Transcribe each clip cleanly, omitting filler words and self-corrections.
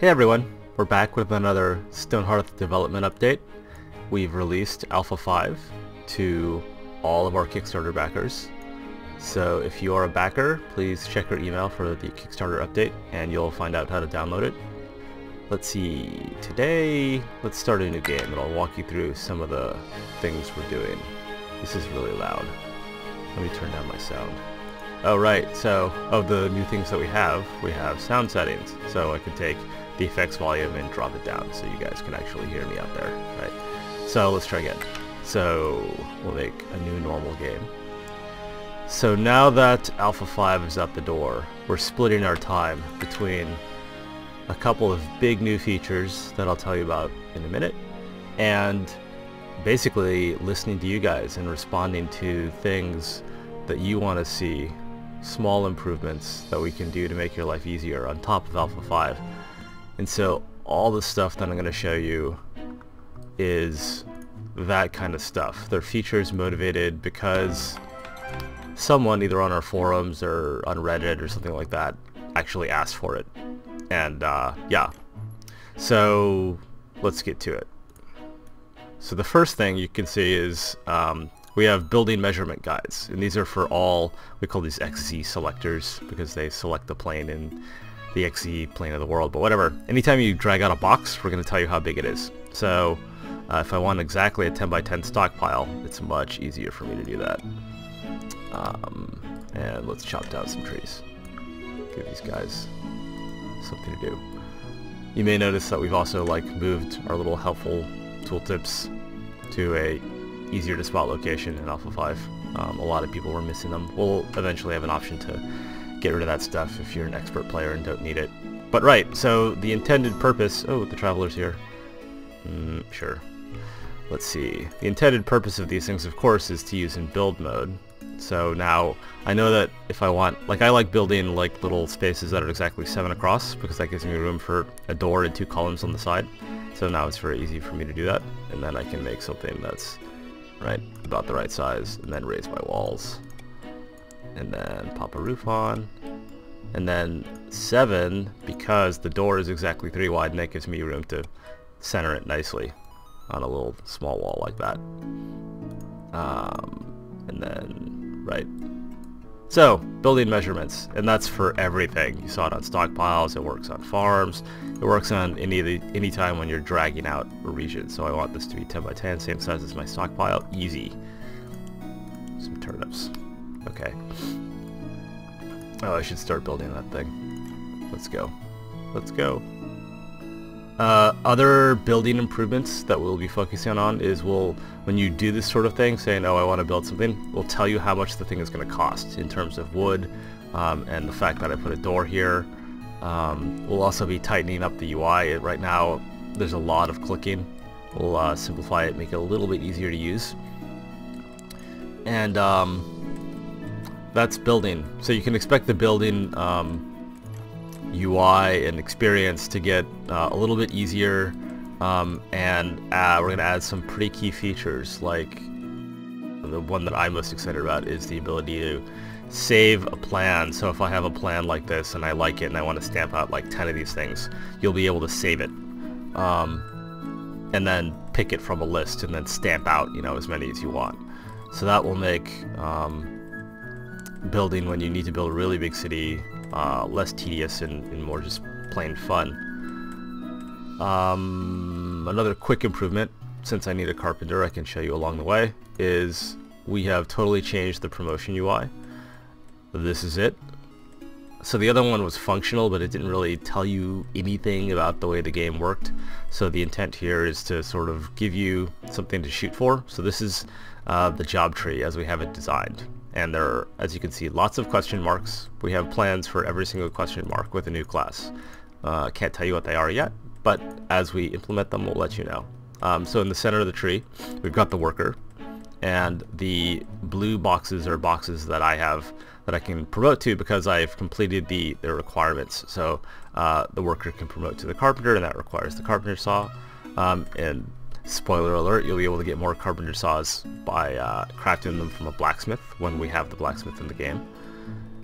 Hey everyone, we're back with another Stonehearth development update. We've released Alpha 5 to all of our Kickstarter backers. So if you are a backer, please check your email for the Kickstarter update and you'll find out how to download it. Let's see, today let's start a new game and I'll walk you through some of the things we're doing. This is really loud. Let me turn down my sound. Oh right, so of the new things that we have sound settings. So I can take the effects volume and drop it down so you guys can actually hear me out there, right? So let's try again. So we'll make a new normal game. So now that Alpha 5 is out the door, we're splitting our time between a couple of big new features that I'll tell you about in a minute, and basically listening to you guys and responding to things that you want to see, small improvements that we can do to make your life easier on top of Alpha 5. And so all the stuff that I'm going to show you is that kind of stuff. They're features motivated because someone either on our forums or on Reddit or something like that actually asked for it. And yeah, so let's get to it. So the first thing you can see is we have building measurement guides, and these are for all, we call these XZ selectors because they select the plane in the XZ plane of the world, but whatever. Anytime you drag out a box, we're going to tell you how big it is. So if I want exactly a 10 by 10 stockpile, it's much easier for me to do that. And let's chop down some trees. Give these guys something to do. You may notice that we've also moved our little helpful tooltips to a easier to spot location in Alpha 5. A lot of people were missing them. We'll eventually have an option to get rid of that stuff if you're an expert player and don't need it. But right, so the intended purpose... Oh, the Traveler's here. Sure. Let's see. The intended purpose of these things, of course, is to use in build mode. So now, I know that if I want... I like building little spaces that are exactly 7 across, because that gives me room for a door and 2 columns on the side. So now it's very easy for me to do that. And then I can make something that's about the right size, and then raise my walls. And then pop a roof on. And then 7, because the door is exactly 3 wide, and that gives me room to center it nicely on a little small wall like that. And then, right. So, building measurements, and that's for everything. You saw it on stockpiles, it works on farms, it works on any time when you're dragging out a region. So I want this to be 10 by 10, same size as my stockpile, easy. Some turnips. Okay. Oh, I should start building that thing. Let's go. Let's go. Other building improvements that we'll be focusing on is when you do this sort of thing, saying, oh, I want to build something, we'll tell you how much the thing is going to cost in terms of wood, and the fact that I put a door here. We'll also be tightening up the UI. Right now, there's a lot of clicking. We'll simplify it, make it a little bit easier to use. And that's building. So you can expect the building UI and experience to get a little bit easier, and we're going to add some pretty key features. Like the one that I'm most excited about is the ability to save a plan. So if I have a plan like this and I like it and I want to stamp out 10 of these things, you'll be able to save it, and then pick it from a list and then stamp out as many as you want. So that will make building when you need to build a really big city less tedious and more just plain fun. Another quick improvement, since I need a carpenter I can show you along the way, is we have totally changed the promotion UI. This is it. So the other one was functional, but it didn't really tell you anything about the way the game worked. So the intent here is to sort of give you something to shoot for. So this is the job tree as we have it designed. And there are, as you can see, lots of question marks. We have plans for every single question mark with a new class. Can't tell you what they are yet, but as we implement them, we'll let you know. So in the center of the tree, we've got the worker, and the blue boxes are boxes that I have that I can promote to because I've completed the requirements. So the worker can promote to the carpenter, and that requires the carpenter saw. And spoiler alert, you'll be able to get more carpenter saws by crafting them from a blacksmith when we have the blacksmith in the game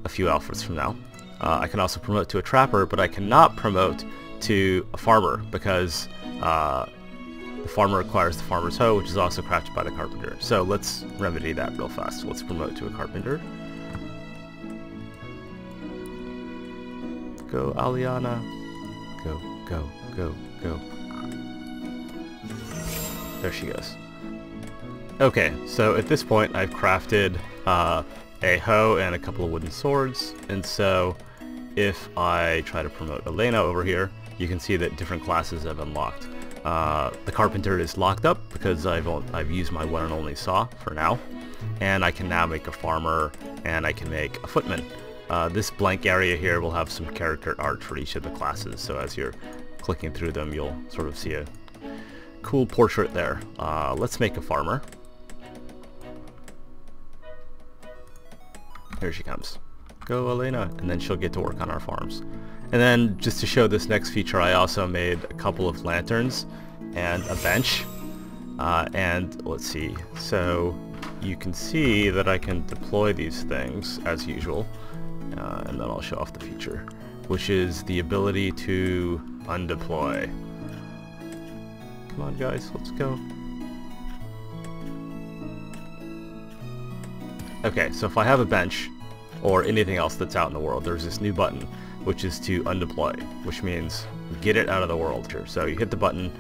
a few alphas from now. I can also promote to a trapper, but I cannot promote to a farmer, because the farmer acquires the farmer's hoe, which is also crafted by the carpenter. So let's remedy that real fast. Let's promote to a carpenter. Go, Aliana. Go, go, go, go. There she goes. Okay, so at this point I've crafted a hoe and a couple of wooden swords, and so if I try to promote Elena over here, you can see that different classes have unlocked. The carpenter is locked up because I've used my one and only saw for now, and I can now make a farmer and I can make a footman. This blank area here will have some character art for each of the classes, so as you're clicking through them you'll sort of see a cool portrait there. Let's make a farmer. Here she comes. Go, Elena, and then she'll get to work on our farms. And then just to show this next feature, I also made a couple of lanterns and a bench. And let's see, so you can see that I can deploy these things as usual. And then I'll show off the feature, which is the ability to undeploy. Come on guys, let's go. Okay, so if I have a bench or anything else that's out in the world, there's this new button, which is to undeploy, which means get it out of the world here. So you hit the button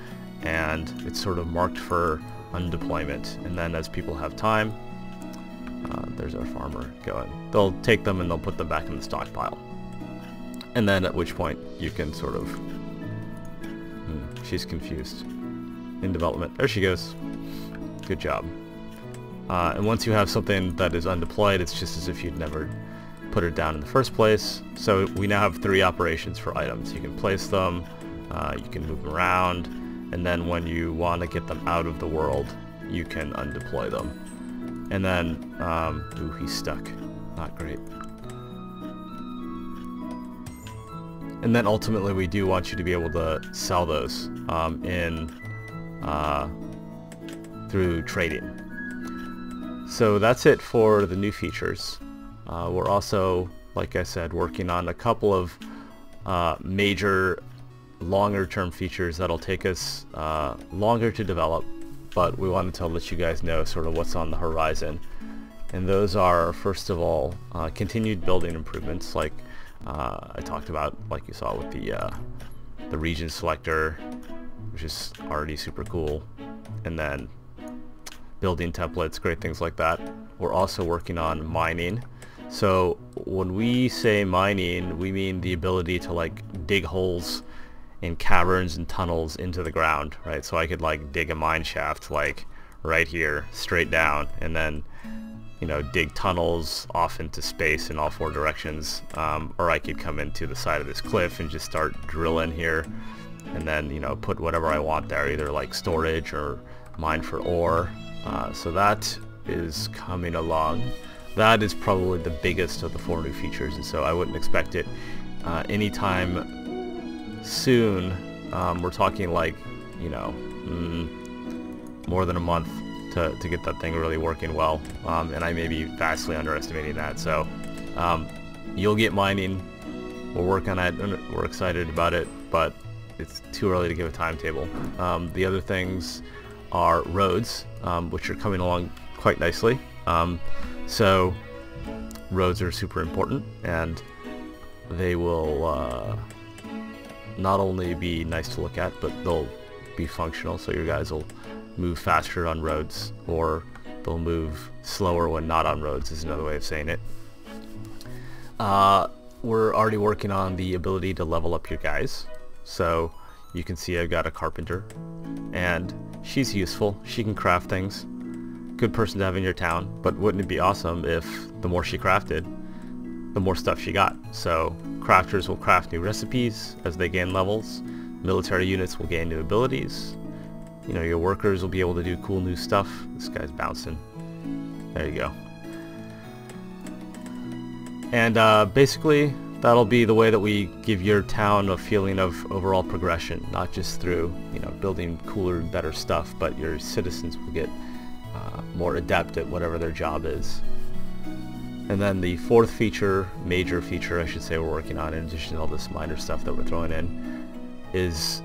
and it's sort of marked for undeployment, and then as people have time, there's our farmer going. They'll take them and they'll put them back in the stockpile. And then at which point you can sort of... she's confused. In development. There she goes. Good job. And once you have something that is undeployed, it's just as if you'd never put it down in the first place. So we now have 3 operations for items. You can place them, you can move them around, and then when you want to get them out of the world, you can undeploy them. And then, ooh, he's stuck. Not great. And then ultimately we do want you to be able to sell those through trading. So that's it for the new features. We're also, like I said, working on a couple of major longer-term features that'll take us longer to develop, but we wanted to let you guys know sort of what's on the horizon. And those are, first of all, continued building improvements, like I talked about, like you saw with the region selector, which is already super cool, and then building templates, great things like that. We're also working on mining. So when we say mining, we mean the ability to like dig holes in caverns and tunnels into the ground, right? So I could like dig a mine shaft like right here, straight down, and then, you know, dig tunnels off into space in all 4 directions. Or I could come into the side of this cliff and just start drilling here, and then, you know, put whatever I want there, either like storage or mine for ore. So that is coming along. That is probably the biggest of the 4 new features, and so I wouldn't expect it anytime soon. We're talking like, you know, more than a month to get that thing really working well, and I may be vastly underestimating that. So you'll get mining. We're working on it, and we're excited about it, but it's too early to give a timetable. The other things are roads, which are coming along quite nicely. So roads are super important, and they will not only be nice to look at, but they'll be functional, so your guys will move faster on roads, or they'll move slower when not on roads, is another way of saying it. We're already working on the ability to level up your guys. So you can see I've got a carpenter, and she's useful. She can craft things. Good person to have in your town, but wouldn't it be awesome if the more she crafted, the more stuff she got? So crafters will craft new recipes as they gain levels. Military units will gain new abilities. You know, your workers will be able to do cool new stuff. This guy's bouncing. There you go. And basically, that'll be the way that we give your town a feeling of overall progression, not just through, you know, building cooler and better stuff, but your citizens will get more adept at whatever their job is. And then the 4th feature, major feature I should say, we're working on, in addition to all this minor stuff that we're throwing in, is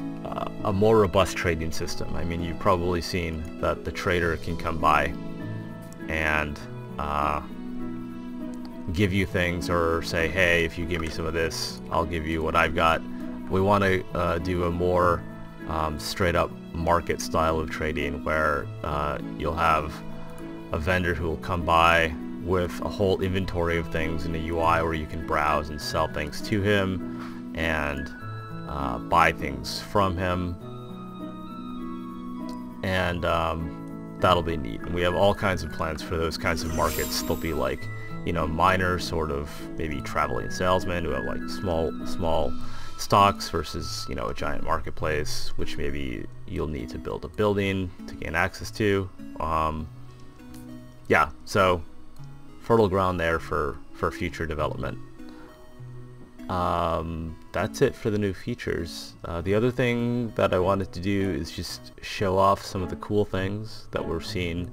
a more robust trading system. I mean, you've probably seen that the trader can come by and give you things, or say, hey, if you give me some of this, I'll give you what I've got. We want to do a more straight up market style of trading, where you'll have a vendor who will come by with a whole inventory of things in the UI where you can browse and sell things to him and buy things from him, and that'll be neat. And we have all kinds of plans for those kinds of markets. They'll be like, you know, minor sort of maybe traveling salesmen who have like small stocks versus, you know, a giant marketplace, which maybe you'll need to build a building to gain access to. Yeah, so fertile ground there for future development. That's it for the new features. The other thing that I wanted to do is just show off some of the cool things that we're seeing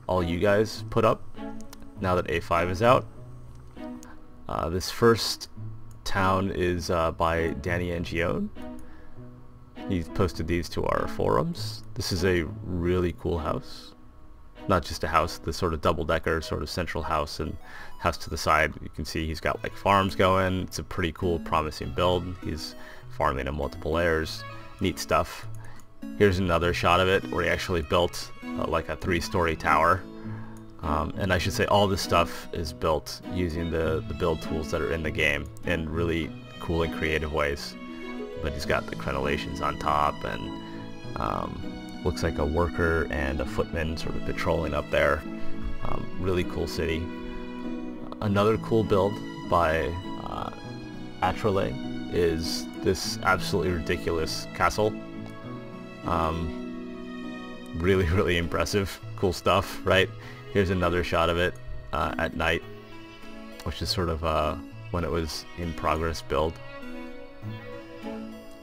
all you guys put up now that A5 is out. This first town is by Danny Angione. He's posted these to our forums. This is a really cool house. Not just a house, the sort of double-decker sort of central house, and house to the side. You can see he's got like farms going. It's a pretty cool, promising build. He's farming in multiple layers. Neat stuff. Here's another shot of it where he actually built like a 3-story tower. And I should say all this stuff is built using the build tools that are in the game in really cool and creative ways. But he's got the crenellations on top, and looks like a worker and a footman sort of patrolling up there. Really cool city. Another cool build by Atrole is this absolutely ridiculous castle. Really impressive. Cool stuff, right? Here's another shot of it at night, which is sort of when it was in progress build.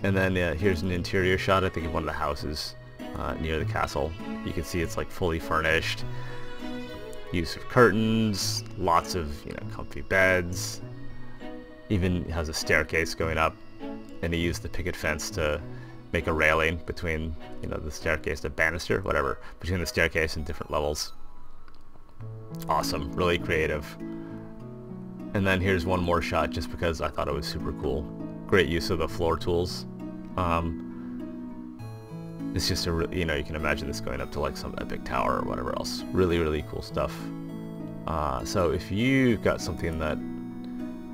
And then here's an interior shot, I think, of one of the houses near the castle. You can see it's like fully furnished. Use of curtains, lots of, you know, comfy beds. Even has a staircase going up, and he used the picket fence to make a railing between, you know, the staircase, the banister, whatever, between the staircase and different levels. Awesome, really creative. And then here's one more shot just because I thought it was super cool. Great use of the floor tools. It's just a, you know, you can imagine this going up to like some epic tower or whatever else. Really cool stuff. So if you've got something that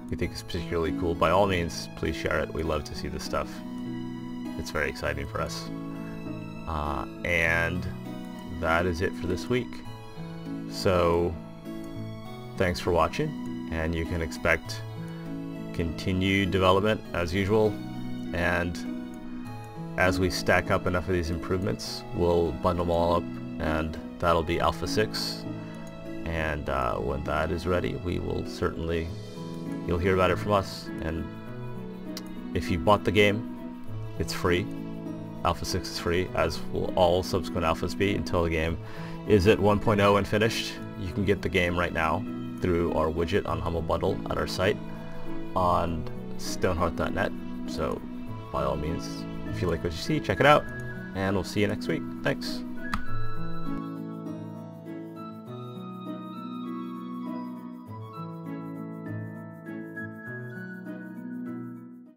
you think is particularly cool, by all means, please share it. We love to see this stuff. It's very exciting for us. And that is it for this week. So thanks for watching, and you can expect continued development as usual. And as we stack up enough of these improvements, we'll bundle them all up, and that'll be Alpha 6. And when that is ready, we will certainly, you'll hear about it from us. And if you bought the game, it's free. Alpha 6 is free, as will all subsequent alphas be until the game is at 1.0 and finished. You can get the game right now through our widget on Humble Bundle at our site on stonehearth.net. So by all means, if you like what you see, check it out, and we'll see you next week. Thanks.